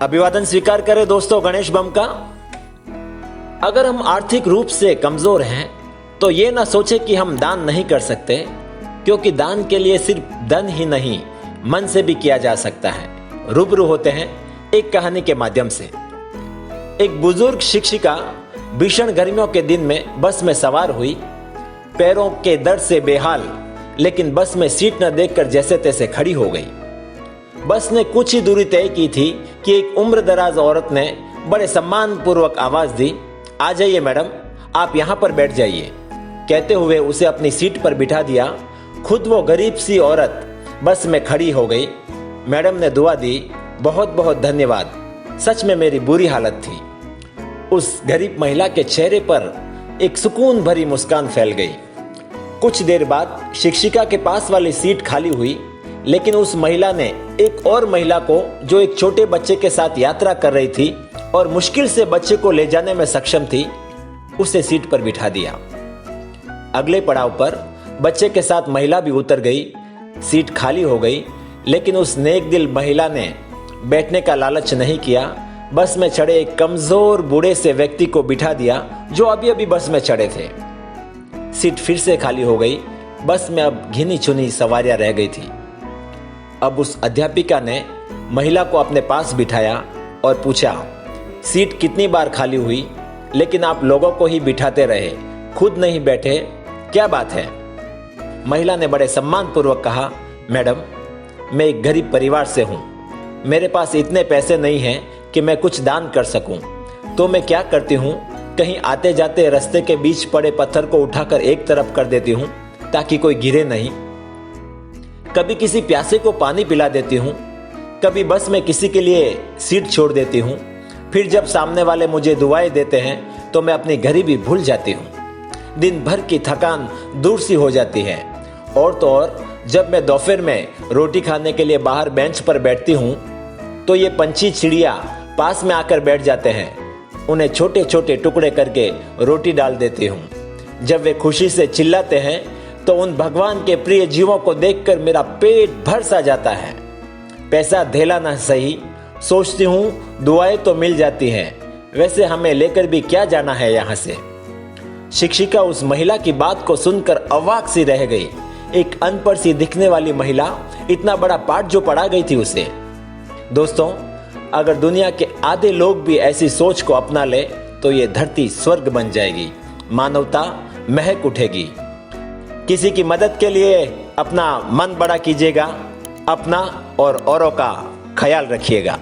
अभिवादन स्वीकार करें दोस्तों गणेश बम का। अगर हम आर्थिक रूप से कमजोर हैं तो ये ना सोचे कि हम दान नहीं कर सकते, क्योंकि दान के लिए सिर्फ धन ही नहीं मन से भी किया जा सकता है। रूबरू होते हैं एक कहानी के माध्यम से। एक बुजुर्ग शिक्षिका भीषण गर्मियों के दिन में बस में सवार हुई, पैरों के दर्द से बेहाल, लेकिन बस में सीट न देखकर जैसे तैसे खड़ी हो गई। बस ने कुछ ही दूरी तय की थी कि एक उम्रदराज औरत ने बड़े सम्मान पूर्वक आवाज दी, आ जाइए मैडम, आप यहां पर बैठ जाइए। कहते हुए उसे अपनी सीट पर बिठा दिया। खुद वो गरीब सी औरत बस में खड़ी हो गई। मैडम ने दुआ दी, बहुत बहुत धन्यवाद, सच में मेरी बुरी हालत थी। उस गरीब महिला के चेहरे पर एक सुकून भरी मुस्कान फैल गई। कुछ देर बाद शिक्षिका के पास वाली सीट खाली हुई, लेकिन उस महिला ने एक और महिला को, जो एक छोटे बच्चे के साथ यात्रा कर रही थी और मुश्किल से बच्चे को ले जाने में सक्षम थी, उसे सीट पर बिठा दिया। अगले पड़ाव पर बच्चे के साथ महिला भी उतर गई। सीट खाली हो गई, लेकिन उस नेक दिल महिला ने बैठने का लालच नहीं किया। बस में चढ़े एक कमजोर बूढ़े से व्यक्ति को बिठा दिया जो अभी अभी बस में चढ़े थे। सीट फिर से खाली हो गई। बस में अब घिनी चुनी सवारियां रह गई थी। अब उस अध्यापिका ने महिला को अपने पास बिठाया और पूछा, सीट कितनी बार खाली हुई, लेकिन आप लोगों को ही बिठाते रहे, खुद नहीं बैठे, क्या बात है? महिला ने बड़े सम्मान पूर्वक कहा, मैडम, मैं एक गरीब परिवार से हूं, मेरे पास इतने पैसे नहीं हैं कि मैं कुछ दान कर सकूं, तो मैं क्या करती हूं, कहीं आते जाते रास्ते के बीच पड़े पत्थर को उठाकर एक तरफ कर देती हूं ताकि कोई गिरे नहीं। कभी किसी प्यासे को पानी पिला देती हूं, कभी बस में किसी के लिए सीट छोड़ देती हूं। फिर जब सामने वाले मुझे दुआएं देते हैं तो मैं अपनी गरीबी भूल जाती हूं। दिन भर की थकान दूर सी हो जाती है। और तो और जब मैं दोपहर में रोटी खाने के लिए बाहर बेंच पर बैठती हूं तो ये पंछी चिड़िया पास में आकर बैठ जाते हैं। उन्हें छोटे छोटे टुकड़े करके रोटी डाल देती हूं। जब वे खुशी से चिल्लाते हैं तो उन भगवान के प्रिय जीवों को देखकर मेरा पेट भर सा जाता है। पैसा धेला ना सही, सोचती हूं दुआएं तो मिल जाती हैं, वैसे हमें लेकर भी क्या जाना है यहां से। शिक्षिका उस महिला की बात को सुनकर अवाक सी रह गई। एक अनपढ़ सी दिखने वाली महिला इतना बड़ा पाठ जो पढ़ा गई थी उसे। दोस्तों, अगर दुनिया के आधे लोग भी ऐसी सोच को अपना ले तो ये धरती स्वर्ग बन जाएगी, मानवता महक उठेगी। किसी की मदद के लिए अपना मन बड़ा कीजिएगा, अपना और औरों का ख्याल रखिएगा।